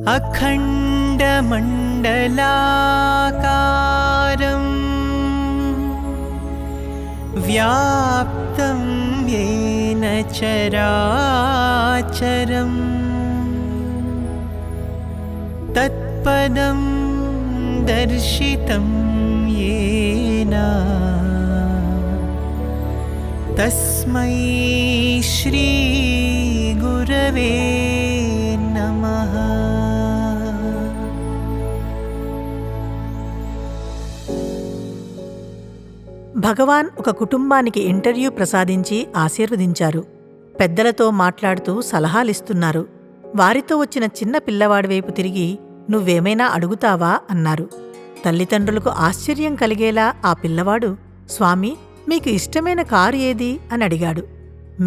अखण्डमण्डलाकारं व्याप्तं येन चराचरं तत्पदं दर्शितं येन तस्मै श्री गुरवे नमः। భగవాన్ ఒక కుటుంబానికి ఇంటర్వ్యూ ప్రసాదించి ఆశీర్వదించారు. పెద్దలతో మాట్లాడుతూ సలహాలిస్తున్నారు. వారితో వచ్చిన చిన్న పిల్లవాడి వైపు తిరిగి నువ్వేమైనా అడుగుతావా అన్నారు. తల్లిదండ్రులకు ఆశ్చర్యం కలిగేలా ఆ పిల్లవాడు, స్వామీ, మీకు ఇష్టమైన కారు ఏది అని అడిగాడు.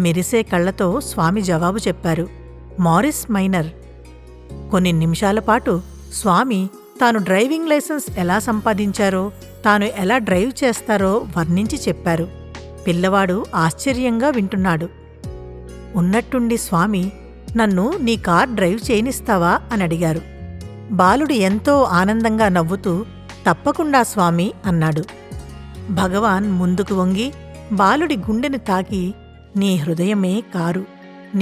మెరిసే కళ్లతో స్వామి జవాబు చెప్పారు, మారిస్ మైనర్. కొన్ని నిమిషాల పాటు స్వామి తాను డ్రైవింగ్ లైసెన్స్ ఎలా సంపాదించారో, తాను ఎలా డ్రైవ్ చేస్తారో వర్ణించి చెప్పారు. పిల్లవాడు ఆశ్చర్యంగా వింటున్నాడు. ఉన్నట్టుండి స్వామి, నన్ను నీ కార్ డ్రైవ్ చేయనిస్తావా అని అడిగారు. బాలుడు ఎంతో ఆనందంగా నవ్వుతూ, తప్పకుండా స్వామి అన్నాడు. భగవాన్ ముందుకు వంగి బాలుడి గుండెని తాకి, నీ హృదయమే కారు,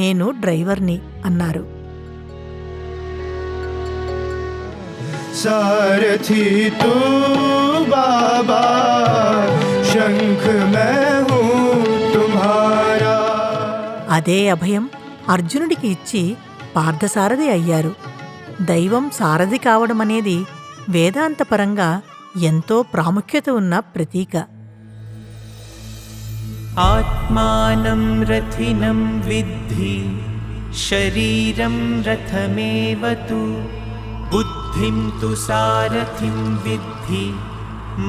నేను డ్రైవర్ని అన్నారు. सारथी तू बाबा, शंख मैं हूँ तुम्हारा. అదే అభయం అర్జునుడికి ఇచ్చి పార్థసారథి అయ్యారు. దైవం సారథి కావడమనేది వేదాంతపరంగా ఎంతో ప్రాముఖ్యత ఉన్న ప్రతీక. आत्मानं रथिनं विद्धि शरीरं रथमेव तु बुद्धिं तु सारथिं विद्धि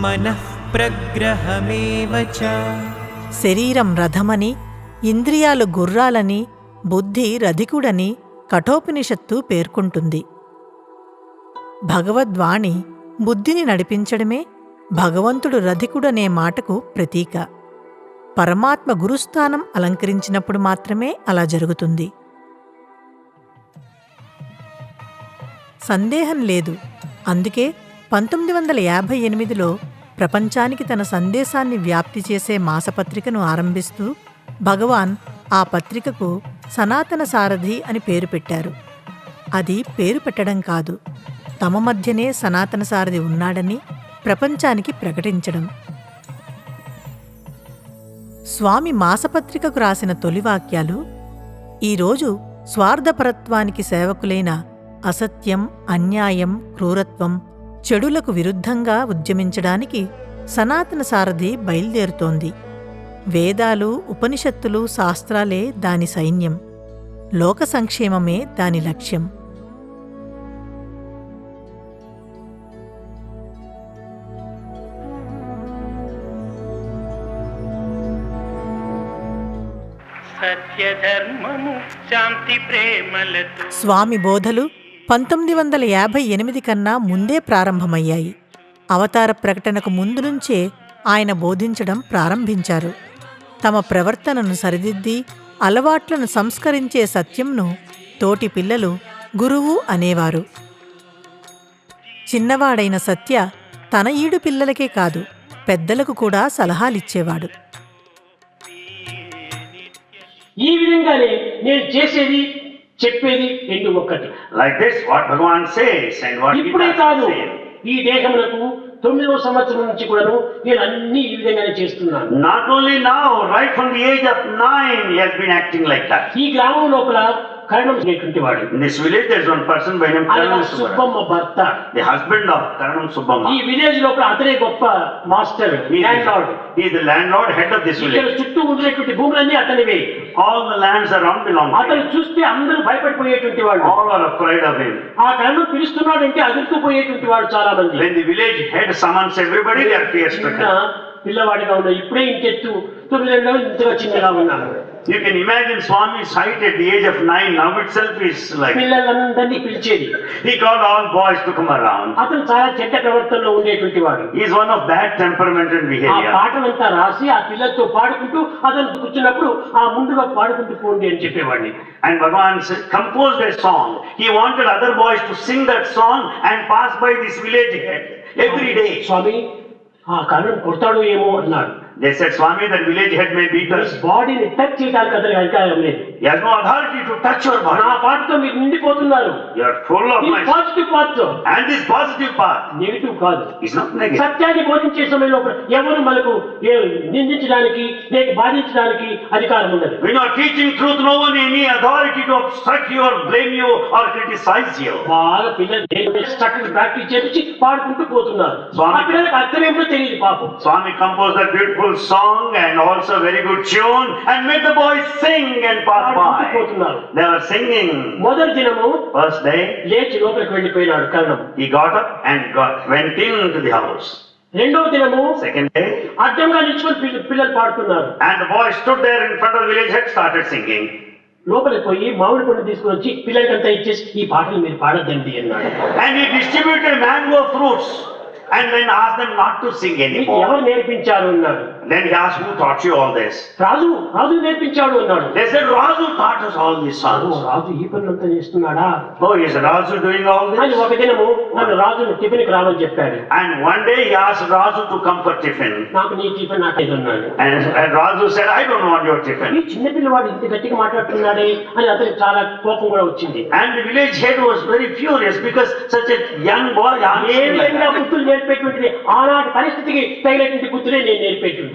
मनः प्रग्रहमेव च. శరీరం రథమని, ఇంద్రియాలు గుర్రాలని, బుద్ధి రధికుడని కఠోపనిషత్తు పేర్కొంటుంది. భగవద్వాణి బుద్ధిని నడిపించడమే భగవంతుడు రధికుడనే మాటకు ప్రతీక. పరమాత్మ గురుస్థానం అలంకరించినప్పుడు మాత్రమే అలా జరుగుతుంది. సందేహం లేదు. అందుకే 1958లో ప్రపంచానికి తన సందేశాన్ని వ్యాప్తి చేసే మాసపత్రికను ఆరంభిస్తూ భగవాన్ ఆ పత్రికకు సనాతన సారథి అని పేరు పెట్టారు. అది పేరు పెట్టడం కాదు, తమ మధ్యనే సనాతన సారథి ఉన్నాడని ప్రపంచానికి ప్రకటించడం. స్వామి మాసపత్రికకు రాసిన తొలి వాక్యాలు, ఈరోజు స్వార్థపరత్వానికి సేవకులైన అసత్యం, అన్యాయం, క్రూరత్వం, చెడులకు విరుద్ధంగా ఉద్యమించడానికి సనాతన సారథి బయలుదేరుతోంది. వేదాలు, ఉపనిషత్తులు, శాస్త్రాలే దాని సైన్యం. లోక సంక్షేమమే దాని లక్ష్యం. సత్యధర్మము శాంతి ప్రేమలతో స్వామి బోధలు 1958 కన్నా ముందే ప్రారంభమయ్యాయి. అవతార ప్రకటనకు ముందు నుంచే ఆయన బోధించడం ప్రారంభించారు. తమ ప్రవర్తనను సరిదిద్ది అలవాట్లను సంస్కరించే సత్యంను తోటి పిల్లలు గురువు అనేవారు. చిన్నవాడైన సత్య తన ఈడు పిల్లలకే కాదు, పెద్దలకు కూడా సలహాలిచ్చేవాడు. ఈ విధంగానే నేను చేసేది చెప్పేది రెండు ఒక్కటి. Like this, what Bhagavan says and what he ఇప్పుడే does కాదు, say. ఈ దేహములకు 9వ సంవత్సరం నుంచి కూడాను నేను అన్ని ఈ విధంగానే చేస్తున్నాను. Not only now, right from the age of 9, he has been acting like that. ఈ గ్రామం లోపల కరణం అనేటువంటి వాడు, In this village, there is one person by name ఆయన Karanam Subbara, సుబ్బమ్మ భర్త. the husband of Karanam ఈ Subbamma. విలేజ్ లోపల అతనే గొప్ప master, land lord. He is the landlord, head of this ఇక్కడ village. చుట్టూ ఉండేటువంటి భూములన్నీ అతనివే. All the lands around belong to అతను him. చూస్తే అందరూ భయపడిపోయేటువంటి వాడు. All are afraid of him. ఆ కరణం పిలుస్తున్నాడంటే అదుర్కుపోయేటువంటి వాడు చాలా మంది. When the village head summons everybody, they are fear చిన్న stricken. పిల్లవాడిగా ఉన్నాడు. ఇప్పుడే ఇంకెత్తు 9 ఏళ్ళలో ఇంతగా చిన్నగా ఉన్నాడు. You can imagine Swami's height at the age of 9 now itself is like. పిల్లలందరినీ పిలిచేది. He called all boys to come around. అతను చాలా చెడ్డ ప్రవర్తనలో ఉండేటువంటి వాడు. He is one of bad temperament and ఆ behavior. పాటలంతా రాసి ఆ పిల్లలతో పాడుకుంటూ అతను కూర్చున్నప్పుడు ఆ ముందుగా పాడుకుంటూ పోండి అని చెప్పేవాడిని. And Bhagavan composed a song. He wanted other boys to sing that song and pass by this village head every day. స్వామి ఆ కర్ణం కొడతాడు ఏమో అన్నాడు. They said, Swami, that village head may beat us. బాడీని టచ్ చేయడానికి అతనికి అధికారం లేదు. He has no authority to touch your body. నా పాటతో మీరు నిండిపోతున్నారు. You are full of my. Positive part And this positive part negative కాదు. is not negative. సత్యాన్ని బోధించే సమయంలో ఎవరు మనకు నిందించడానికి లేక బాధించడానికి అధికారం ఉండదు. When you are teaching truth, no one any authority to obstruct you or blame you or criticize you. బాగా పిల్లలు స్ట్రక్చర్ ప్రాక్టీస్ చేసి పాడుకుంటూ పోతున్నారు. ఆ పిల్లలకు అర్థం ఏమిటో తెలియదు పాపం. Swami composed that beautiful song and also very good tune and made the boys sing and pass by. They were singing. మొదటి దినము First day, లేచి లోపలికి వెళ్ళిపోయినాడు కర్ణం. he got up and went into the house. రెండవ దినము Second day, అడ్డంగా నిల్చుకొని పిల్లలు పాడుతున్నారు. and the boys stood there in front of the village head, started singing. లోపలికి పోయి మామిడి పండు తీసుకుని వచ్చి పిల్లలకంతా ఇచ్చేసి ఈ పాటలు మీరు పాడద్దండి అన్నాడు. And he distributed mango fruits and then asked them not to sing anymore. ఎవరు నేర్పించారు అన్నాడు. Then he asked, who taught you all this? రాజు నేర్పించాడు అన్నాడు. They said, Raju taught us all these songs. రాజు ఈ పనులంతా చేస్తున్నాడా? Oh, is Raju doing all అని this? ఒక దినము నన్ను రాజును టిఫిన్కి రామని చెప్పాడు. And one day he asked Raju to come for tiffin. నాకు నీ టిఫిన్ నాకేది అన్నాడు. And Raju said, I don't want your tiffin. ఈ చిన్న పిల్లవాడు ఇంత గట్టిగా మాట్లాడుతున్నాడే అని అతనికి చాలా కోపం కూడా వచ్చింది. And the village head was very furious because such a young boy asked A him like విధంగా that. బుద్ధులు నేర్పేటువంటిది ఆనాటి పరిస్థితికి తగినటువంటి బుద్ధులే నేను నేర్పేటువంటిది.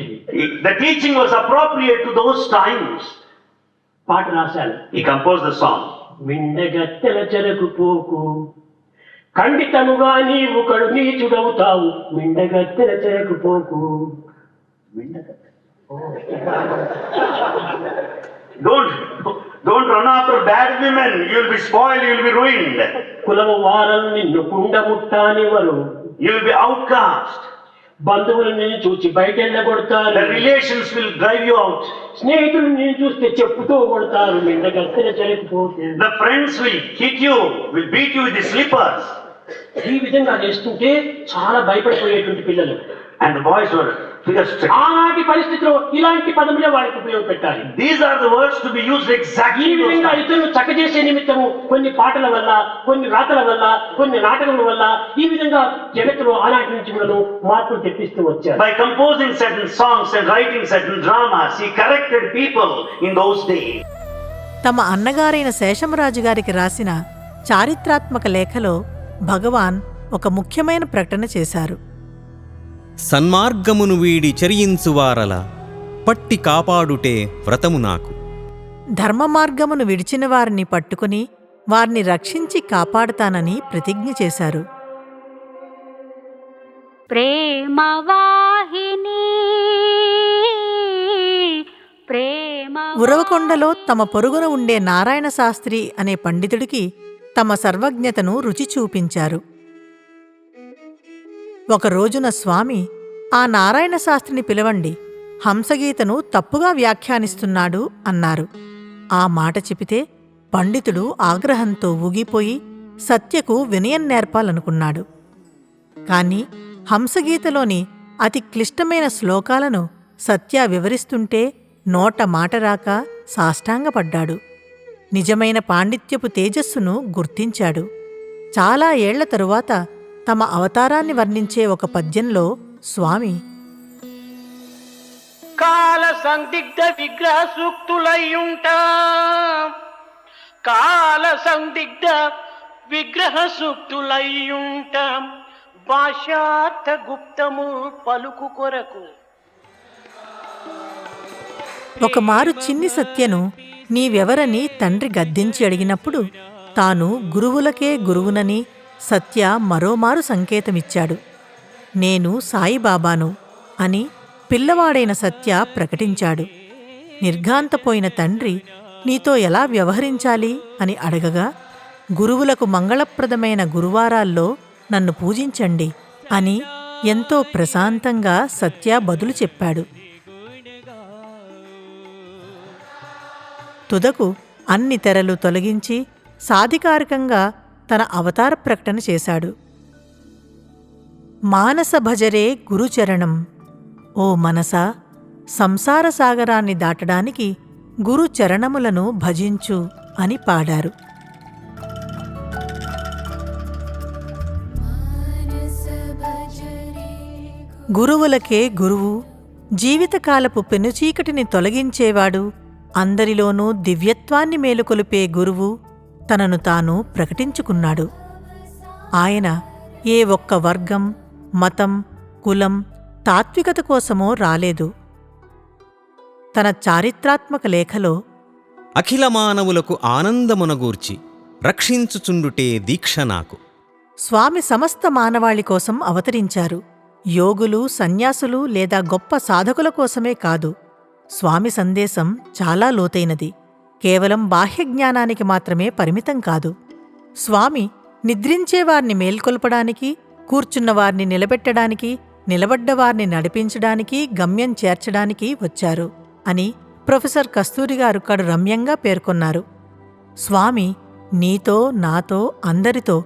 The teaching was appropriate to those times. పాట రాశాను. He composed the song. మిండగత్తెల చెరకు పోకు ఖండితముగా నీవు కడు నీచుడవుతావు. మిండగత్తెల చెరకు పోకు. Don't run after bad women. You'll be spoiled, you'll be ruined. కులము వారలు నిన్ను కుండ ముట్టానివరు. You'll be outcast. బంధువులు నిన్ను చూసి బయట కొడతారు. The relations will drive you out. స్నేహితులు నిన్ను చూస్తే చెప్పుతో కొడతారు. మిండగత్తెల చెరకు పోకు. The friends will hit you, will beat you with the slippers. ఈ విధంగా చేస్తుంటే చాలా భయపడిపోయేటువంటి పిల్లలు. And the boys were figure-stricken. ఆనాటి పరిస్థితిలో ఇలాంటి పదములే వారికి ఉపయోగపెట్టాలి. These are the words to be used ఈ exactly. విధంగా ఇతరులు చక్కజేసే నిమిత్తము కొన్ని పాటల వల్ల, కొన్ని రాతల వల్ల, కొన్ని నాటకముల వల్ల ఈ విధంగా జగత్తులో ఆనాటి నుంచి కూడా మార్పులు తెప్పిస్తూ వచ్చారు. By composing certain songs and writing certain dramas, he corrected people in those days. తమ అన్నగారైన శేషమరాజు గారికి రాసిన చారిత్రాత్మక లేఖలో భగవాన్ ఒక ముఖ్యమైన ప్రకటన చేశారు. సన్మార్గమును వీడి చరించువారల పట్టి కాపాడుటే వ్రతము నాకు. ధర్మ మార్గమును విడిచిన వారిని పట్టుకుని వారిని రక్షించి కాపాడుతానని ప్రతిజ్ఞ చేశారు. ఉరవకొండలో తమ పొరుగున ఉండే నారాయణ శాస్త్రి అనే పండితుడికి తమ సర్వజ్ఞతను రుచి చూపించారు. ఒక రోజున స్వామి, ఆ నారాయణ శాస్త్రిని పిలవండి, హంసగీతను తప్పుగా వ్యాఖ్యానిస్తున్నాడు అన్నారు. ఆ మాట చెబితే పండితుడు ఆగ్రహంతో ఊగిపోయి సత్యకు వినయం నేర్పాలనుకున్నాడు. కాని హంసగీతలోని అతి క్లిష్టమైన శ్లోకాలను సత్య వివరిస్తుంటే నోట మాట రాక సాష్టాంగపడ్డాడు. నిజమైన పాండిత్యపు తేజస్సును గుర్తించాడు. చాలా ఏళ్ల తరువాత తమ అవతారాన్ని వర్ణించే ఒక పద్యంలో స్వామి, కాల సందిగ్ధ విగ్రహ సూక్తులయ్యుంట, కాల సందిగ్ధ విగ్రహ సూక్తులయ్యుంట, భాషార్థ గుప్తము పలుకు కొరకు. ఒకమారు చిన్ని సత్యను నీవెవరని తండ్రి గద్దించి అడిగినప్పుడు తాను గురువులకే గురువునని సత్య మరోమారు సంకేతమిచ్చాడు. నేను సాయిబాబాను అని పిల్లవాడైన సత్య ప్రకటించాడు. నిర్ఘాంతపోయిన తండ్రి నీతో ఎలా వ్యవహరించాలి అని అడగగా, గురువులకు మంగళప్రదమైన గురువారాల్లో నన్ను పూజించండి అని ఎంతో ప్రశాంతంగా సత్య బదులు చెప్పాడు. తుదకు అన్ని తెరలు తొలగించి సాధికారికంగా తన అవతార ప్రకటన చేశాడు. మానస భజరే గురుచరణం. ఓ మనసా, సంసార సాగరాన్ని దాటడానికి గురు చరణములను భజించు అని పాడారు. గురువులకే గురువు, జీవితకాలపు పెనుచీకటిని తొలగించేవాడు, అందరిలోనూ దివ్యత్వాన్ని మేలుకొలిపే గురువు తనను తాను ప్రకటించుకున్నాడు. ఆయన ఏ ఒక్క వర్గం, మతం, కులం, తాత్వికత కోసమో రాలేదు. తన చారిత్రాత్మక లేఖలో అఖిల మానవులకు ఆనందమునగూర్చి రక్షించుచుండుటే దీక్ష నాకు. స్వామి సమస్త మానవాళి కోసం అవతరించారు. యోగులు, సన్యాసులు లేదా గొప్ప సాధకుల కోసమే కాదు. స్వామి సందేశం చాలా లోతైనది. కేవలం బాహ్య జ్ఞానానికి మాత్రమే పరిమితం కాదు. స్వామి నిద్రించేవారిని మేల్కొల్పడానికి, కూర్చున్నవారిని నిలబెట్టడానికి, నిలబడ్డవారిని నడిపించడానికి, గమ్యం చేర్చడానికి వచ్చారు అని ప్రొఫెసర్ కస్తూరిగారు కడు రమ్యంగా పేర్కొన్నారు. స్వామి నీతో, నాతో, అందరితో,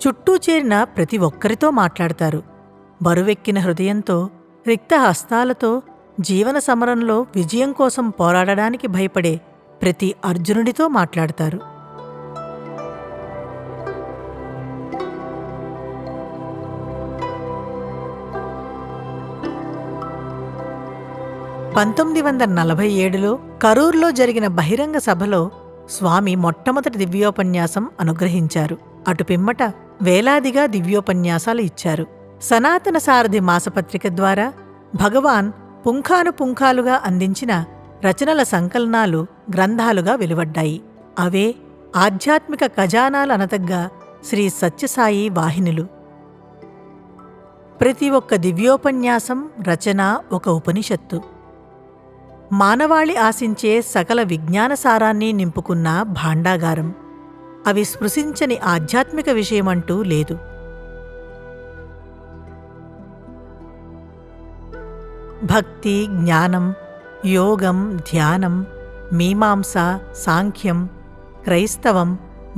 చుట్టూ చేరిన ప్రతి ఒక్కరితో మాట్లాడతారు. బరువెక్కిన హృదయంతో, రిక్త హస్తాలతో, జీవన సమరంలో విజయం కోసం పోరాడడానికి భయపడే ప్రతి అర్జునుడితో మాట్లాడతారు. (1947) కరూర్లో జరిగిన బహిరంగ సభలో స్వామి మొట్టమొదటి దివ్యోపన్యాసం అనుగ్రహించారు. అటు పిమ్మట వేలాదిగా దివ్యోపన్యాసాలు ఇచ్చారు. సనాతన సారథి మాసపత్రిక ద్వారా భగవాన్ పుంఖానుపుంఖాలుగా అందించిన రచనల సంకలనాలు గ్రంథాలుగా వెలువడ్డాయి. అవే ఆధ్యాత్మిక ఖజానాలనతగ్గా శ్రీ సత్యసాయి వాహినులు. ప్రతి ఒక్క దివ్యోపన్యాసం, రచన ఒక ఉపనిషత్తు. మానవాళి ఆశించే సకల విజ్ఞాన సారాన్ని నింపుకున్న భాండాగారం. అవి స్పృశించని ఆధ్యాత్మిక విషయమంటూ లేదు. భక్తి, జ్ఞానం, యోగం, ధ్యానం, మీమాంస, సాంఖ్యం, క్రైస్తవం,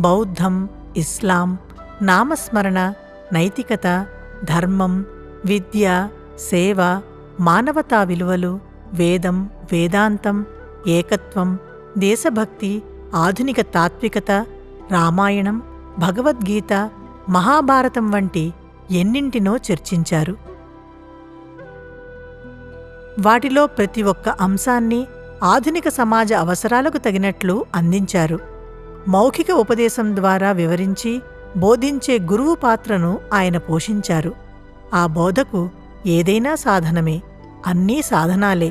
బౌద్ధం, ఇస్లాం, నామస్మరణ, నైతికత, ధర్మం, విద్య, సేవ, మానవతా విలువలు, వేదం, వేదాంతం, ఏకత్వం, దేశభక్తి, ఆధునిక తాత్వికత, రామాయణం, భగవద్గీత, మహాభారతం వంటి ఎన్నింటినో చర్చించారు. వాటిలో ప్రతి ఒక్క అంశాన్ని ఆధునిక సమాజ అవసరాలకు తగినట్లు అందించారు. మౌఖిక ఉపదేశం ద్వారా వివరించి బోధించే గురువు పాత్రను ఆయన పోషించారు. ఆ బోధకు ఏదైనా సాధనమే, అన్నీ సాధనాలే.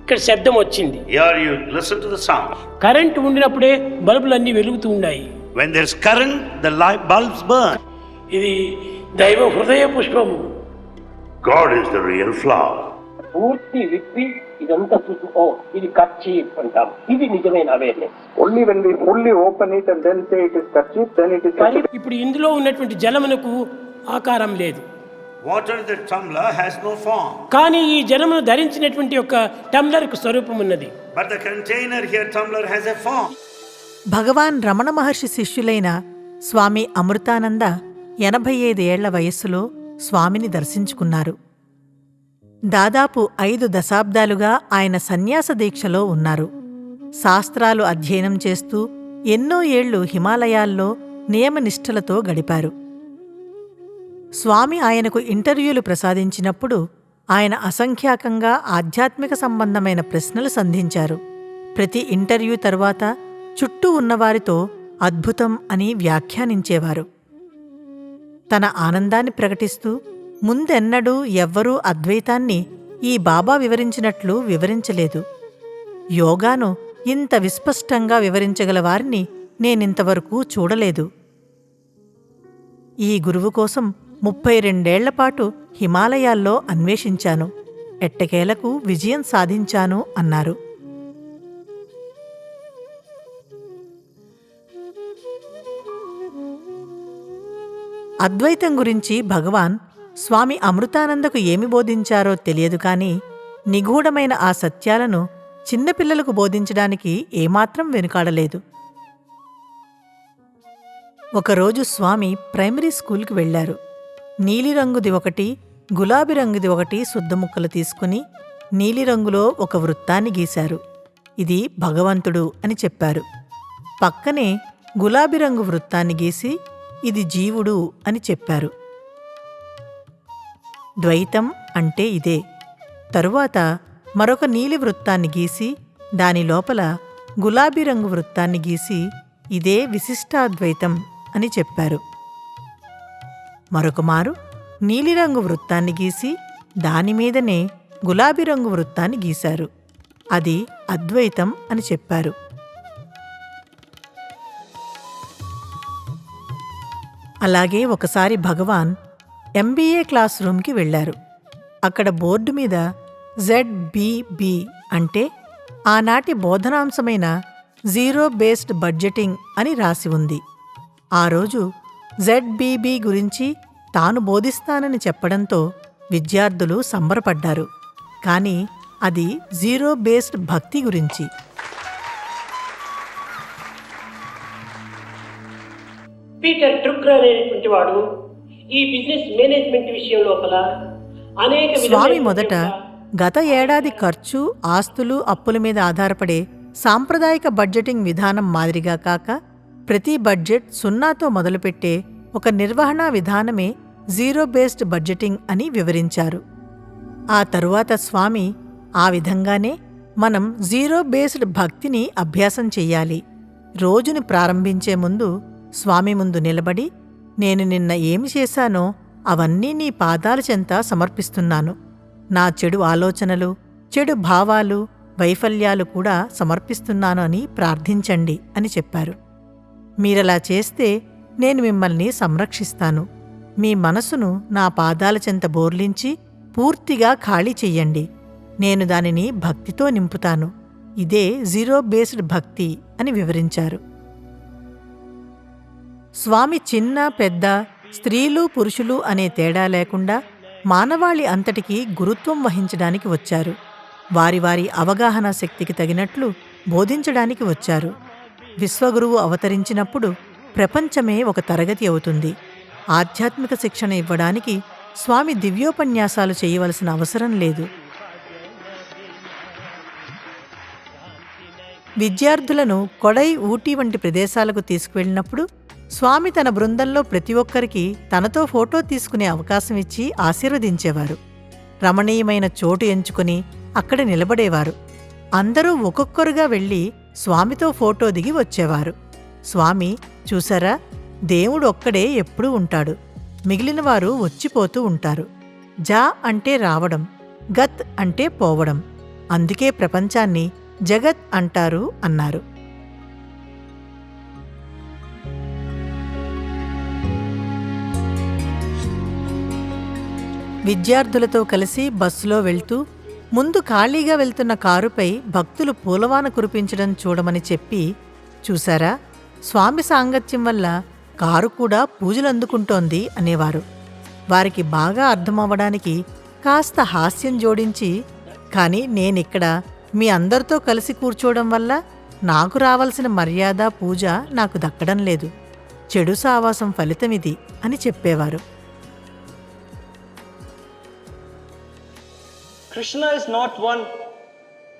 ఇక్కడ శబ్దం వచ్చింది. Here you listen to the sound. Current ఉండినప్పుడే బల్బులన్నీ వెలుగుతూ ఉన్నాయి. When there's current, the light bulbs burn. ఇది దైవ హృదయ పుష్పము. God is the real flower. పూర్తి విప్పి ఇదంతా చూసుకో, ఇది కచ్చి అంటాం. ఇది నిజమైన awareness. Only when we fully open it and then say it is kerchief, then it is కానీ kerchief. ఇప్పుడు ఇందులో ఉన్నటువంటి జలమునకు ఆకారం లేదు. Water in the tumbler has no form. కానీ ఈ జలమును ధరించినటువంటి యొక్క టంబ్లర్కు స్వరూపం ఉన్నది. But the container here, tumbler, has a form. భగవాన్ రమణ మహర్షి శిష్యులైన స్వామి అమృతానంద 85 ఏళ్ల వయస్సులో స్వామిని దర్శించుకున్నారు. దాదాపు 5 దశాబ్దాలుగా ఆయన సన్యాస దీక్షలో ఉన్నారు. శాస్త్రాలు అధ్యయనం చేస్తూ ఎన్నో ఏళ్లు హిమాలయాల్లో నియమనిష్టలతో గడిపారు. స్వామి ఆయనకు ఇంటర్వ్యూలు ప్రసాదించినప్పుడు ఆయన అసంఖ్యాకంగా ఆధ్యాత్మిక సంబంధమైన ప్రశ్నలు సంధించారు. ప్రతి ఇంటర్వ్యూ తరువాత చుట్టూ ఉన్నవారితో అద్భుతం అని వ్యాఖ్యానించేవారు. తన ఆనందాన్ని ప్రకటిస్తూ ముందెన్నడూ ఎవ్వరూ అద్వైతాన్ని ఈ బాబా వివరించినట్లు వివరించలేదు. యోగాను ఇంత విస్పష్టంగా వివరించగల వారిని నేనింతవరకు చూడలేదు. ఈ గురువు కోసం 32 ఏళ్లపాటు హిమాలయాల్లో అన్వేషించాను. ఎట్టకేలకు విజయం సాధించాను అన్నారు. అద్వైతం గురించి భగవాన్ స్వామి అమృతానందకు ఏమి బోధించారో తెలియదు కాని నిగూఢమైన ఆ సత్యాలను చిన్నపిల్లలకు బోధించడానికి ఏమాత్రం వెనుకాడలేదు. ఒకరోజు స్వామి ప్రైమరీ స్కూల్కి వెళ్లారు. నీలిరంగుది ఒకటి, గులాబీ రంగుది ఒకటి సుద్దముక్కలు తీసుకుని నీలిరంగులో ఒక వృత్తాన్ని గీశారు. ఇది భగవంతుడు అని చెప్పారు. పక్కనే గులాబీ రంగు వృత్తాన్ని గీసి ఇది జీవుడు అని చెప్పారు. ద్వైతం అంటే ఇదే. తరువాత మరొక నీలి వృత్తాన్ని గీసి దాని లోపల గులాబీ రంగు వృత్తాన్ని గీసి ఇదే విశిష్టాద్వైతం అని చెప్పారు. మరొకమారు నీలిరంగు వృత్తాన్ని గీసి దానిమీదనే గులాబీ రంగు వృత్తాన్ని గీశారు. అది అద్వైతం అని చెప్పారు. అలాగే ఒకసారి భగవాన్ ఎంబీఏ క్లాస్ రూమ్కి వెళ్లారు. అక్కడ బోర్డు మీద ZBB అంటే ఆనాటి బోధనాంశమైన జీరో బేస్డ్ బడ్జెటింగ్ అని రాసి ఉంది. ఆ రోజు ZBB గురించి తాను బోధిస్తానని చెప్పడంతో విద్యార్థులు సంబరపడ్డారు. కానీ అది జీరో బేస్డ్ భక్తి గురించి. పీటర్ డ్రుక్కర్ అనేటువంటి వాడు ఈ బిజినెస్ మేనేజ్మెంట్ విషయం లోపల అనేక స్వామి మొదట గత ఏడాది ఖర్చు, ఆస్తులు, అప్పుల మీద ఆధారపడే సాంప్రదాయిక బడ్జెటింగ్ విధానం మాదిరిగా కాక ప్రతి బడ్జెట్ సున్నాతో మొదలుపెట్టే ఒక నిర్వహణా విధానమే జీరో బేస్డ్ బడ్జెటింగ్ అని వివరించారు. ఆ తరువాత స్వామి ఆ విధంగానే మనం జీరో బేస్డ్ భక్తిని అభ్యాసం చెయ్యాలి. రోజుని ప్రారంభించే ముందు స్వామి ముందు నిలబడి నేను నిన్న ఏమి చేశానో అవన్నీ నీ పాదాల చెంత సమర్పిస్తున్నాను. నా చెడు ఆలోచనలు, చెడు భావాలు, వైఫల్యాలు కూడా సమర్పిస్తున్నాను అని ప్రార్థించండి అని చెప్పారు. మీరలా చేస్తే నేను మిమ్మల్ని సంరక్షిస్తాను. మీ మనసును నా పాదాల చెంత బోర్లించి పూర్తిగా ఖాళీ చెయ్యండి. నేను దానిని భక్తితో నింపుతాను. ఇదే జీరో బేస్డ్ భక్తి అని వివరించారు. స్వామి చిన్న పెద్ద, స్త్రీలు పురుషులు అనే తేడా లేకుండా మానవాళి అంతటికీ గురుత్వం వహించడానికి వచ్చారు. వారి వారి అవగాహన శక్తికి తగినట్లు బోధించడానికి వచ్చారు. విశ్వగురువు అవతరించినప్పుడు ప్రపంచమే ఒక తరగతి అవుతుంది. ఆధ్యాత్మిక శిక్షణ ఇవ్వడానికి స్వామి దివ్యోపన్యాసాలు చేయవలసిన అవసరం లేదు. విద్యార్థులను కొడై, ఊటీ వంటి ప్రదేశాలకు తీసుకువెళ్ళినప్పుడు స్వామి తన బృందంలో ప్రతి ఒక్కరికి తనతో ఫోటో తీసుకునే అవకాశం ఇచ్చి ఆశీర్వదించేవారు. రమణీయమైన చోటు ఎంచుకుని అక్కడ నిలబడేవారు. అందరూ ఒక్కొక్కరుగా వెళ్ళి స్వామితో ఫోటో దిగి వచ్చేవారు. స్వామి, చూసారా, దేవుడు ఒక్కడే ఎప్పుడూ ఉంటాడు. మిగిలినవారు వచ్చిపోతూ ఉంటారు. జా అంటే రావడం, గత్ అంటే పోవడం. అందుకే ప్రపంచాన్ని జగత్ అంటారు అన్నారు. విద్యార్థులతో కలిసి బస్సులో వెళ్తూ ముందు ఖాళీగా వెళ్తున్న కారుపై భక్తులు పూలవాన కురిపించడం చూడమని చెప్పి, చూశారా, స్వామి సాంగత్యం వల్ల కారు కూడా పూజలు అందుకుంటోంది అనేవారు. వారికి బాగా అర్థమవ్వడానికి కాస్త హాస్యం జోడించి, కానీ నేనిక్కడ మీ అందరితో కలిసి కూర్చోవడం వల్ల నాకు రావాల్సిన మర్యాద, పూజ నాకు దక్కడం లేదు. చెడు సావాసం ఫలితమిది అని చెప్పేవారు. Krishna is not one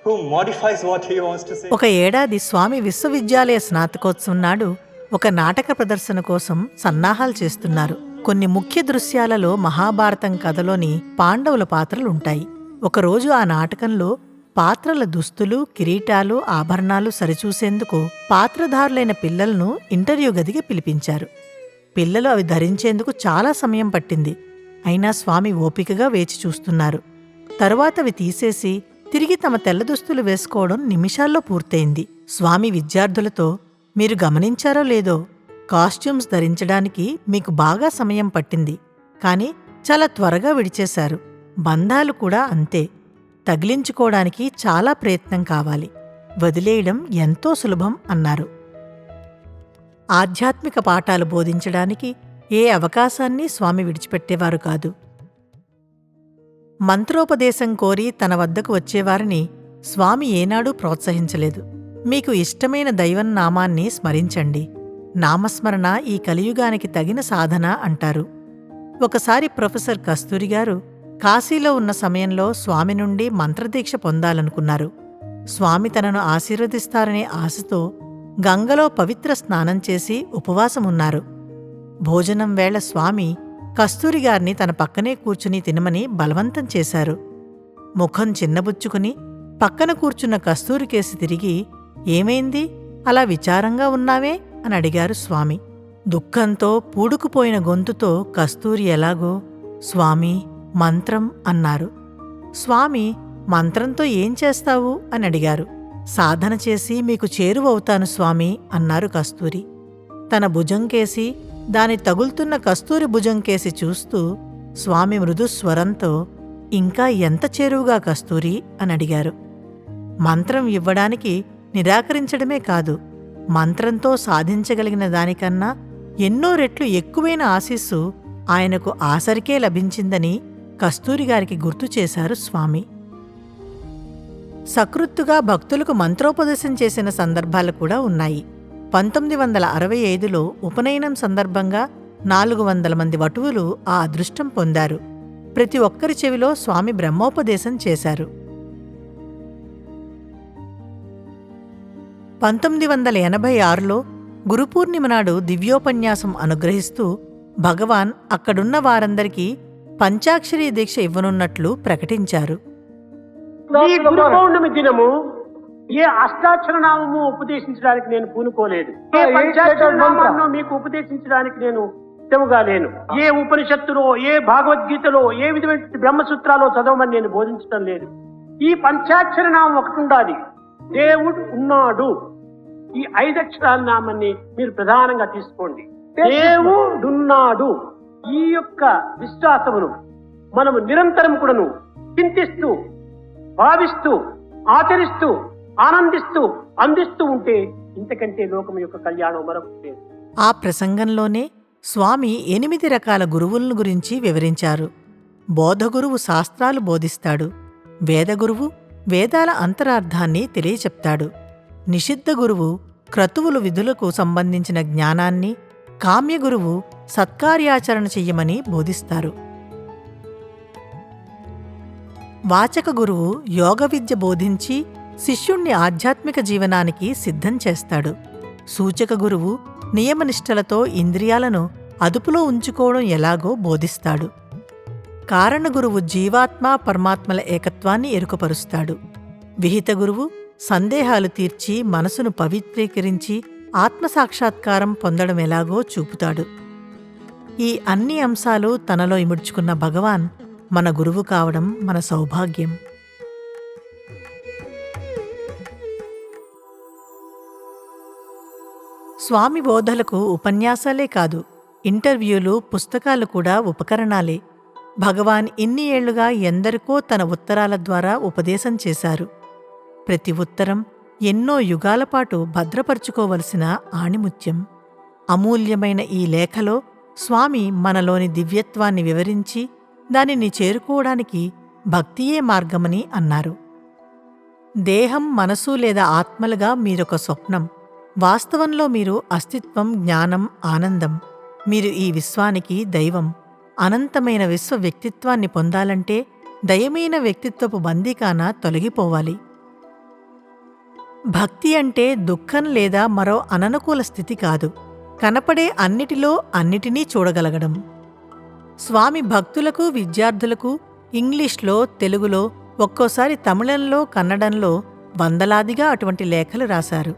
who modifies what he wants to say. ఒక ఏడాది స్వామి విశ్వవిద్యాలయ స్నాతకోత్సవం నాడు ఒక నాటక ప్రదర్శన కోసం సన్నాహాలు చేస్తున్నారు. కొన్ని ముఖ్య దృశ్యాలలో మహాభారతం కథలోని పాండవుల పాత్రలుంటాయి. ఒకరోజు ఆ నాటకంలో పాత్రల దుస్తులు, కిరీటాలు, ఆభరణాలు సరిచూసేందుకు పాత్రధారులైన పిల్లలను ఇంటర్వ్యూ గదికి పిలిపించారు. పిల్లలు అవి ధరించేందుకు చాలా సమయం పట్టింది. అయినా స్వామి ఓపికగా వేచి చూస్తున్నారు. తరువాత అవి తీసేసి తిరిగి తమ తెల్ల దుస్తులు వేసుకోవడం నిమిషాల్లో పూర్తయింది. స్వామి విద్యార్థులతో, మీరు గమనించారో లేదో, కాస్ట్యూమ్స్ ధరించడానికి మీకు బాగా సమయం పట్టింది, కానీ చాలా త్వరగా విడిచేశారు. బంధాలు కూడా అంతే. తగిలించుకోవడానికి చాలా ప్రయత్నం కావాలి, వదిలేయడం ఎంతో సులభం అన్నారు. ఆధ్యాత్మిక పాఠాలు బోధించడానికి ఏ అవకాశాన్ని స్వామి విడిచిపెట్టేవారు కాదు. మంత్రోపదేశం కోరి తన వద్దకు వచ్చేవారిని స్వామి ఏనాడూ ప్రోత్సహించలేదు. మీకు ఇష్టమైన దైవం నామాన్ని స్మరించండి. నామస్మరణ ఈ కలియుగానికి తగిన సాధన అంటారు. ఒకసారి ప్రొఫెసర్ కస్తూరిగారు కాశీలో ఉన్న సమయంలో స్వామి నుండి మంత్రదీక్ష పొందాలనుకున్నారు. స్వామి తనను ఆశీర్వదిస్తారనే ఆశతో గంగలో పవిత్ర స్నానం చేసి ఉపవాసమున్నారు. భోజనం వేళ స్వామి కస్తూరిగారిని తన పక్కనే కూర్చుని తినమని బలవంతం చేశారు. ముఖం చిన్నబుచ్చుకుని పక్కన కూర్చున్న కస్తూరికేసి తిరిగి, ఏమైంది, అలా విచారంగా ఉన్నావే అని అడిగారు స్వామి. దుఃఖంతో పూడుకుపోయిన గొంతుతో కస్తూరి ఎలాగో, స్వామి, మంత్రం అన్నారు. స్వామి, మంత్రంతో ఏం చేస్తావు అని అడిగారు. సాధన చేసి మీకు చేరువవుతాను స్వామి అన్నారు కస్తూరి. తన భుజంకేసి దాని తగులుతున్న కస్తూరి భుజంకేసి చూస్తూ స్వామి మృదుస్వరంతో, ఇంకా ఎంత చేరువుగా కస్తూరి అని అడిగారు. మంత్రం ఇవ్వడానికి నిరాకరించడమే కాదు, మంత్రంతో సాధించగలిగిన దానికన్నా ఎన్నో రెట్లు ఎక్కువైన ఆశీస్సు ఆయనకు ఆసరికే లభించిందని కస్తూరిగారికి గుర్తు చేశారు స్వామి. సకృత్తుగా భక్తులకు మంత్రోపదేశం చేసిన సందర్భాలు కూడా ఉన్నాయి. 1965లో ఉపనయనం సందర్భంగా 400 మంది వటువులు ఆ అదృష్టం పొందారు. ప్రతి ఒక్కరి చెవిలో స్వామి బ్రహ్మోపదేశం చేశారు. 1986లో గురుపూర్ణిమ నాడు దివ్యోపన్యాసం అనుగ్రహిస్తూ భగవాన్ అక్కడున్న వారందరికీ పంచాక్షరీ దీక్ష ఇవ్వనున్నట్లు ప్రకటించారు. ఈ గురు పౌర్ణమి దినము ఏ అష్టాక్షర నామము ఉపదేశించడానికి నేను పూనుకోలేదు. ఏ పంచాక్షర నామాన్ని మీకు ఉపదేశించడానికి నేను సిద్ధముగా లేను. ఏ ఉపనిషత్తులో, ఏ భగవద్గీతలో, ఏ విధమైన బ్రహ్మసూత్రాలో చదవమని నేను బోధించడం లేదు. ఈ పంచాక్షర నామం ఒకటి ఉండాలి, దేవుడు ఉన్నాడు. ఈ 5 అక్షరాల నామాన్ని మీరు ప్రధానంగా తీసుకోండి. దేవుడున్నాడు. ఈ యొక్క విశ్వాసమును మనము నిరంతరం కూడాను చింతిస్తూ, భావిస్తూ, ఆచరిస్తూ, ఆనందిస్తూ, అందిస్తూ ఉంటే ఇంతకంటే లోకం యొక్క కళ్యాణం మరొకటి. ఆ ప్రసంగంలోనే స్వామి 8 రకాల గురువులను గురించి వివరించారు. బోధగురువు శాస్త్రాలు బోధిస్తాడు. వేదగురువు వేదాల అంతరార్థాన్ని తెలియచెప్తాడు. నిషిద్ధ గురువు క్రతువులు విధులకు సంబంధించిన జ్ఞానాన్ని, కామ్యగురువు సత్కార్యాచరణ చెయ్యమని బోధిస్తారు. వాచక గురువు యోగ విద్య బోధించి శిష్యుణ్ణి ఆధ్యాత్మిక జీవనానికి సిద్ధం చేస్తాడు. సూచక గురువు నియమనిష్టలతో ఇంద్రియాలను అదుపులో ఉంచుకోవడం ఎలాగో బోధిస్తాడు. కారణ గురువు జీవాత్మ పరమాత్మల ఏకత్వాన్ని ఎరుకపరుస్తాడు. విహిత గురువు సందేహాలు తీర్చి మనసును పవిత్రీకరించి ఆత్మసాక్షాత్కారం పొందడం ఎలాగో చూపుతాడు. ఈ అన్ని అంశాలు తనలో ఇముడ్చుకున్న భగవాన్ మన గురువు కావడం మన సౌభాగ్యం. స్వామి బోధలకు ఉపన్యాసాలే కాదు, ఇంటర్వ్యూలు, పుస్తకాలు కూడా ఉపకరణాలే. భగవాన్ ఇన్ని ఏళ్లుగా ఎందరికో తన ఉత్తరాల ద్వారా ఉపదేశం చేశారు. ప్రతి ఉత్తరం ఎన్నో యుగాలపాటు భద్రపరుచుకోవలసిన ఆణిముత్యం. అమూల్యమైన ఈ లేఖలో స్వామి మనలోని దివ్యత్వాన్ని వివరించి దానిని చేరుకోవడానికి భక్తియే మార్గమని అన్నారు. దేహం, మనసు లేదా ఆత్మలుగా మీరొక స్వప్నం. వాస్తవంలో మీరు అస్తిత్వం, జ్ఞానం, ఆనందం. మీరు ఈ విశ్వానికి దైవం. అనంతమైన విశ్వ వ్యక్తిత్వాన్ని పొందాలంటే దయమైన వ్యక్తిత్వపు బందీకాన తొలగిపోవాలి. భక్తి అంటే దుఃఖం లేదా మరో అననుకూల స్థితి కాదు, కనపడే అన్నిటిలో అన్నిటినీ చూడగలగడం. స్వామి భక్తులకు, విద్యార్థులకు ఇంగ్లీష్లో, తెలుగులో, ఒక్కోసారి తమిళంలో, కన్నడంలో వందలాదిగా అటువంటి లేఖలు రాశారు.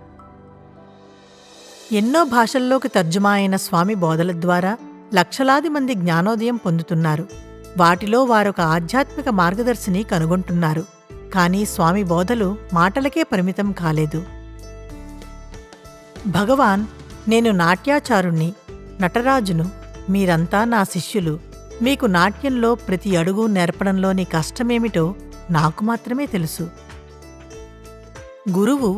ఎన్నో భాషల్లోకి తర్జుమా అయిన స్వామి బోధల ద్వారా లక్షలాది మంది జ్ఞానోదయం పొందుతున్నారు. వాటిలో వారొక ఆధ్యాత్మిక మార్గదర్శిని కనుగొంటున్నారు. కానీ స్వామి బోధలు మాటలకే పరిమితం కాలేదు. భగవాన్, నేను నాట్యాచారుణ్ణి, నటరాజును, మీరంతా నా శిష్యులు. మీకు నాట్యంలో ప్రతి అడుగు నేర్పడంలోని కష్టమేమిటో నాకు మాత్రమే తెలుసు. గురువు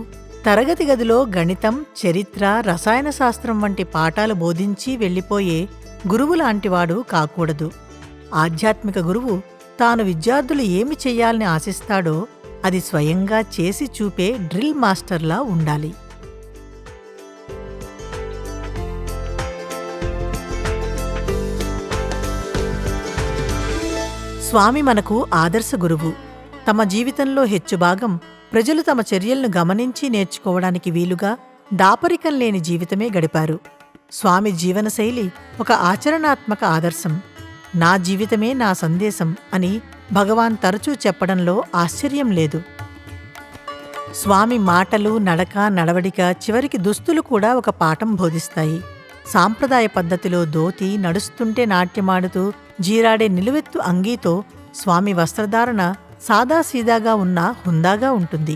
తరగతి గదిలో గణితం, చరిత్ర, రసాయన శాస్త్రం వంటి పాఠాలు బోధించి వెళ్ళిపోయే గురువులాంటివాడు కాకూడదు. ఆధ్యాత్మిక గురువు తాను విద్యార్థులు ఏమి చెయ్యాలని ఆశిస్తాడో అది స్వయంగా చేసి చూపే డ్రిల్ మాస్టర్లా ఉండాలి. స్వామి మనకు ఆదర్శ గురువు. తమ జీవితంలో హెచ్చుభాగం ప్రజలు తమ చర్యలను గమనించి నేర్చుకోవడానికి వీలుగా దాపరికం లేని జీవితమే గడిపారు. స్వామి జీవనశైలి ఒక ఆచరణాత్మక ఆదర్శం. నా జీవితమే నా సందేశం అని భగవాన్ తరచూ చెప్పడంలో ఆశ్చర్యం లేదు. స్వామి మాటలు, నడక, నడవడిక, చివరికి దుస్తులు కూడా ఒక పాఠం బోధిస్తాయి. సాంప్రదాయ పద్ధతిలో ధోతి, నడుస్తుంటే నాట్యమాడుతూ జీరాడే నిలువెత్తు అంగీతో స్వామి వస్త్రధారణ సాదాసీదాగా ఉన్నా హుందాగా ఉంటుంది.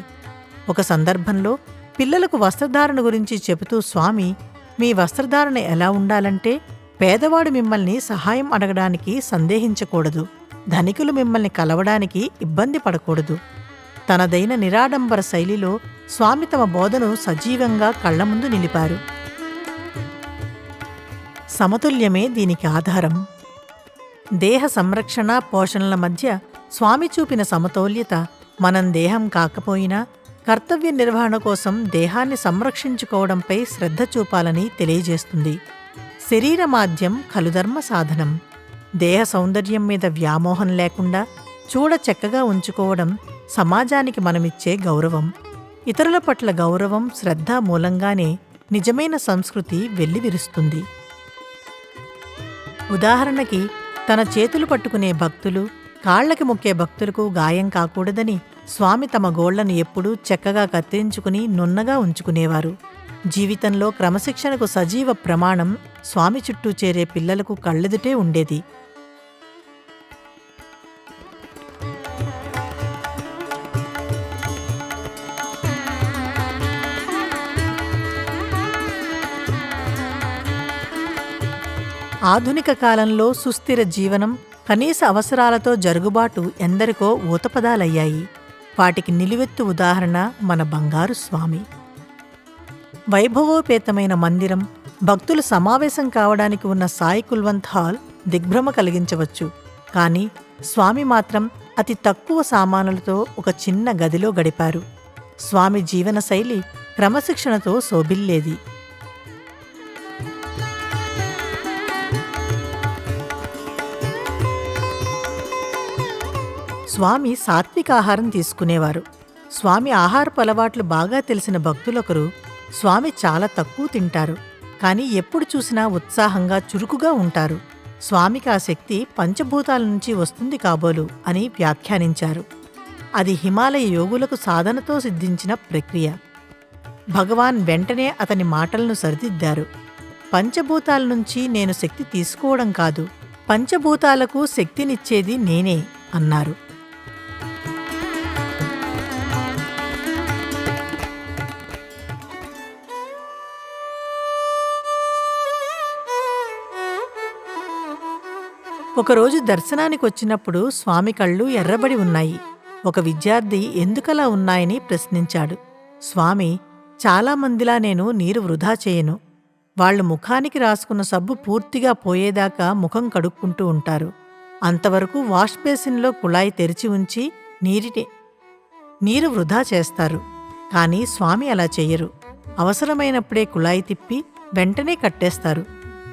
ఒక సందర్భంలో పిల్లలకు వస్త్రధారణ గురించి చెబుతూ స్వామి, మీ వస్త్రధారణ ఎలా ఉండాలంటే పేదవాడు మిమ్మల్ని సహాయం అడగడానికి సందేహించకూడదు, ధనికులు మిమ్మల్ని కలవడానికి ఇబ్బంది పడకూడదు. తనదైన నిరాడంబర శైలిలో స్వామి తమ బోధను సజీవంగా కళ్ల ముందు నిలిపారు. సమతుల్యమే దీనికి ఆధారం. దేహ సంరక్షణ, పోషణల మధ్య స్వామి చూపిన సమతౌల్యత మనం దేహం కాకపోయినా కర్తవ్య నిర్వహణ కోసం దేహాన్ని సంరక్షించుకోవడంపై శ్రద్ధ చూపాలని తెలియజేస్తుంది. శరీరమాద్యం ఖలుధర్మ సాధనం. దేహ సౌందర్యం మీద వ్యామోహం లేకుండా చూడ చక్కగా ఉంచుకోవడం సమాజానికి మనమిచ్చే గౌరవం. ఇతరుల పట్ల గౌరవం, శ్రద్ధ మూలంగానే నిజమైన సంస్కృతి వెల్లివిరుస్తుంది. ఉదాహరణకి తన చేతులు పట్టుకునే భక్తులు, కాళ్లకి మొక్కే భక్తులకు గాయం కాకూడదని స్వామి తమ గోళ్లను ఎప్పుడూ చక్కగా కత్తిరించుకుని నున్నగా ఉంచుకునేవారు. జీవితంలో క్రమశిక్షణకు సజీవ ప్రమాణం స్వామి చుట్టూ చేరే పిల్లలకు కళ్ళెదుటే ఉండేది. ఆధునిక కాలంలో సుస్థిర జీవనం, కనీస అవసరాలతో జరుగుబాటు ఎందరికో ఊతపదాలయ్యాయి. వాటికి నిలువెత్తు ఉదాహరణ మన బంగారు స్వామి. వైభవోపేతమైన మందిరం, భక్తులు సమావేశం కావడానికి ఉన్న సాయి కుల్వంత్ హాల్ దిగ్భ్రమ కలిగించవచ్చు. కానీ స్వామి మాత్రం అతి తక్కువ సామానులతో ఒక చిన్న గదిలో గడిపారు. స్వామి జీవనశైలి క్రమశిక్షణతో శోభిల్లేది. స్వామి సాత్విక ఆహారం తీసుకునేవారు. స్వామి ఆహారపు అలవాట్లు బాగా తెలిసిన భక్తులొకరు స్వామి చాలా తక్కువ తింటారు, కానీ ఎప్పుడు చూసినా ఉత్సాహంగా చురుకుగా ఉంటారు. స్వామికి ఆ శక్తి పంచభూతాల నుంచి వస్తుంది కాబోలు అని వ్యాఖ్యానించారు. అది హిమాలయ యోగులకు సాధనతో సిద్ధించిన ప్రక్రియ. భగవాన్ వెంటనే అతని మాటలను సరిదిద్దారు. పంచభూతాల నుంచి నేను శక్తి తీసుకోవడం కాదు, పంచభూతాలకు శక్తినిచ్చేది నేనే అన్నారు. ఒకరోజు దర్శనానికి వచ్చినప్పుడు స్వామి కళ్ళు ఎర్రబడి ఉన్నాయి. ఒక విద్యార్థి ఎందుకలా ఉన్నాయని ప్రశ్నించాడు. స్వామి, చాలామందిలా నేను నీరు వృధా చేయను. వాళ్లు ముఖానికి రాసుకున్న సబ్బు పూర్తిగా పోయేదాకా ముఖం కడుక్కుంటూ ఉంటారు. అంతవరకు వాష్ బేసిన్లో కుళాయి తెరిచి ఉంచి నీరు వృధా చేస్తారు. కానీ స్వామి అలా చెయ్యరు. అవసరమైనప్పుడే కుళాయి తిప్పి వెంటనే కట్టేస్తారు.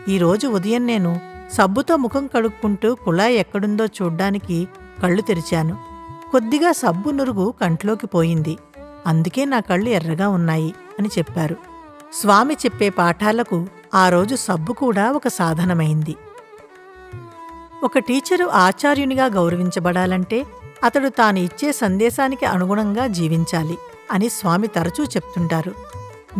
ఈరోజు ఉదయం నేను సబ్బుతో ముఖం కడుక్కుంటూ కుళాయి ఎక్కడుందో చూడ్డానికి కళ్ళు తెరిచాను. కొద్దిగా సబ్బు నురుగు కంట్లోకి పోయింది. అందుకే నా కళ్ళు ఎర్రగా ఉన్నాయి అని చెప్పారు. స్వామి చెప్పే పాఠాలకు ఆ రోజు సబ్బు కూడా ఒక సాధనమైంది. ఒక టీచరు ఆచార్యునిగా గౌరవించబడాలంటే అతడు తాను ఇచ్చే సందేశానికి అనుగుణంగా జీవించాలి అని స్వామి తరచూ చెప్తుంటారు.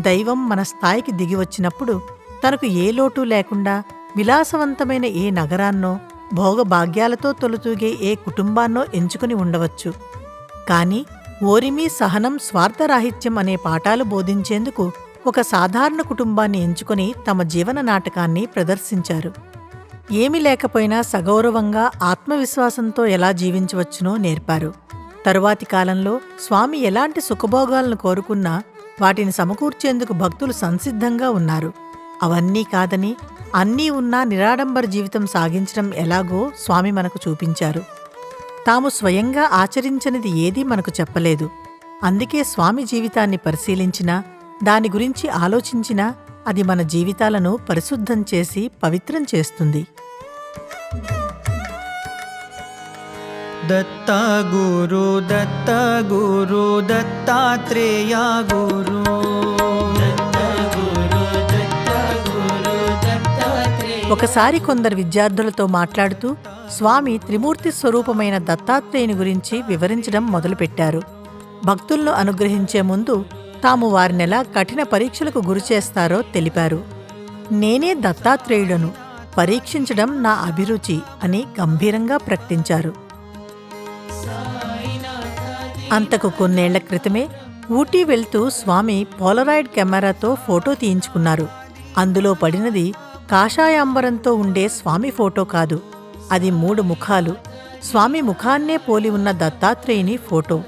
దైవం మన స్థాయికి దిగివచ్చినప్పుడు తనకు ఏ లోటు లేకుండా విలాసవంతమైన ఏ నగరాన్నో, భోగభాగ్యాలతో తొలుతూగే ఏ కుటుంబాన్నో ఎంచుకుని ఉండవచ్చు. కాని ఓరిమి, సహనం, స్వార్థరాహిత్యం అనే పాఠాలు బోధించేందుకు ఒక సాధారణ కుటుంబాన్ని ఎంచుకొని తమ జీవన నాటకాన్ని ప్రదర్శించారు. ఏమీ లేకపోయినా సగౌరవంగా ఆత్మవిశ్వాసంతో ఎలా జీవించవచ్చునో నేర్పారు. తరువాతి కాలంలో స్వామి ఎలాంటి సుఖభోగాలను కోరుకున్నా వాటిని సమకూర్చేందుకు భక్తులు సంసిద్ధంగా ఉన్నారు. అవన్నీ కాదని అన్నీ ఉన్నా నిరాడంబర జీవితం సాగించడం ఎలాగో స్వామి మనకు చూపించారు. తాము స్వయంగా ఆచరించనిది ఏదీ మనకు చెప్పలేదు. అందుకే స్వామి జీవితాన్ని పరిశీలించినా, దాని గురించి ఆలోచించినా అది మన జీవితాలను పరిశుద్ధం చేసి పవిత్రం చేస్తుంది. दत्ता गुरु दत्तात्रेया गुरु ఒకసారి కొందరు విద్యార్థులతో మాట్లాడుతూ స్వామి త్రిమూర్తి స్వరూపమైన దత్తాత్రేయుని గురించి వివరించడం మొదలుపెట్టారు. భక్తులను అనుగ్రహించే ముందు తాము వారినెలా కఠిన పరీక్షలకు గురిచేస్తారో తెలిపారు. నేనే దత్తాత్రేయుడను, పరీక్షించడం నా అభిరుచి అని గంభీరంగా ప్రకటించారు. అంతకు కొన్నేళ్ల క్రితమే ఊటీ వెళ్తూ స్వామి పోలరాయిడ్ కెమెరాతో ఫోటో తీయించుకున్నారు. అందులో పడినది కాషాయాంబరంతో ఉండే స్వామి ఫోటో కాదు, అది 3 ముఖాలు, స్వామి ముఖాన్నే పోలి ఉన్న దత్తాత్రేయుని ఫోటో.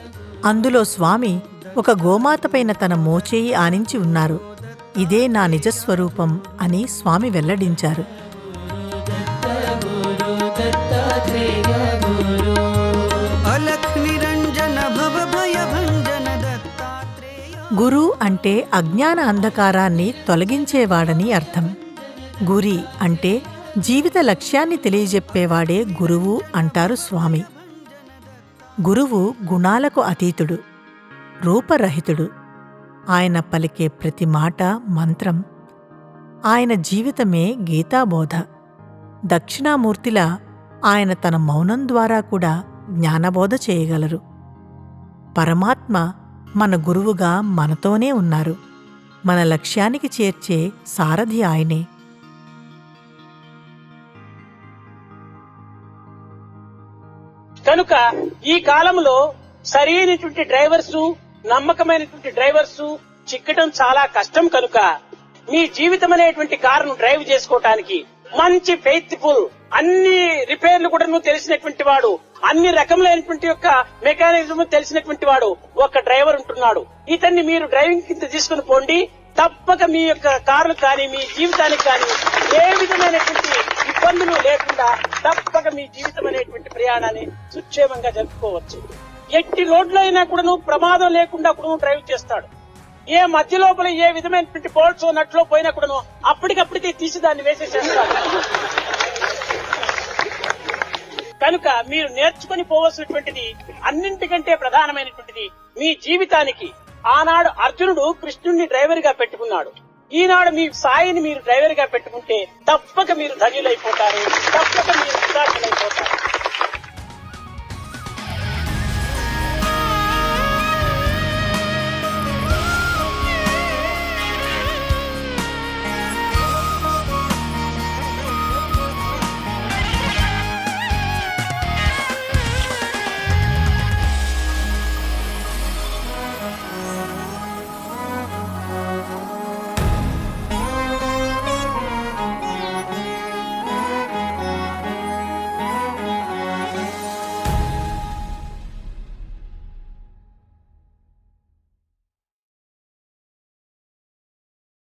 అందులో స్వామి ఒక గోమాతపైన తన మోచేయి ఆనించి ఉన్నారు. ఇదే నా నిజస్వరూపం అని స్వామి వెల్లడించారు. గురు అంటే అజ్ఞాన అంధకారాన్ని తొలగించేవాడని అర్థం. గురి అంటే జీవిత లక్ష్యాన్ని తెలియజెప్పేవాడే గురువు అంటారు స్వామి. గురువు గుణాలకు అతీతుడు, రూపరహితుడు. ఆయన పలికే ప్రతి మాట మంత్రం. ఆయన జీవితమే గీతాబోధ. దక్షిణామూర్తిలా ఆయన తన మౌనం ద్వారా కూడా జ్ఞానబోధ చేయగలరు. పరమాత్మ మన గురువుగా మనతోనే ఉన్నారు. మన లక్ష్యానికి చేర్చే సారథి ఆయనే. కనుక ఈ కాలంలో సరైనటువంటి డ్రైవర్సు, నమ్మకమైనటువంటి డ్రైవర్సు చిక్కడం చాలా కష్టం. కనుక మీ జీవితం అనేటువంటి కారును డ్రైవ్ చేసుకోవటానికి మంచి ఫెయిత్ఫుల్, అన్ని రిపేర్లు కూడా తెలిసినటువంటి వాడు, అన్ని రకములైనటువంటి యొక్క మెకానిజం తెలిసినటువంటి వాడు ఒక డ్రైవర్ ఉంటున్నాడు. ఇతన్ని మీరు డ్రైవింగ్ కింద తీసుకుని పోండి, తప్పక మీ యొక్క కారు కానీ మీ జీవితానికి కానీ ఏ విధమైనటువంటి ఇబ్బందులు లేకుండా తప్పక మీ జీవితం అనేటువంటి ప్రయాణాన్ని సుక్షేమంగా జరుపుకోవచ్చు. ఎట్టి రోడ్లు అయినా కూడా ప్రమాదం లేకుండా కూడా డ్రైవ్ చేస్తాడు. ఏ మధ్య లోపల ఏ విధమైనటువంటి బోల్ట్స్ నట్లో పోయినా కూడా అప్పటికప్పటికే తీసి దాన్ని వేసేసేస్తాడు. కనుక మీరు నేర్చుకుని పోవలసినటువంటిది అన్నింటికంటే ప్రధానమైనటువంటిది మీ జీవితానికి. ఆనాడు అర్జునుడు కృష్ణుడిని డ్రైవర్ గా పెట్టుకున్నాడు. ఈనాడు మీ సాయిని మీరు డ్రైవర్ గా పెట్టుకుంటే తప్పక మీరు ధన్యులైపోతారు, తప్పక మీరు విద్యార్థులైపోతారు.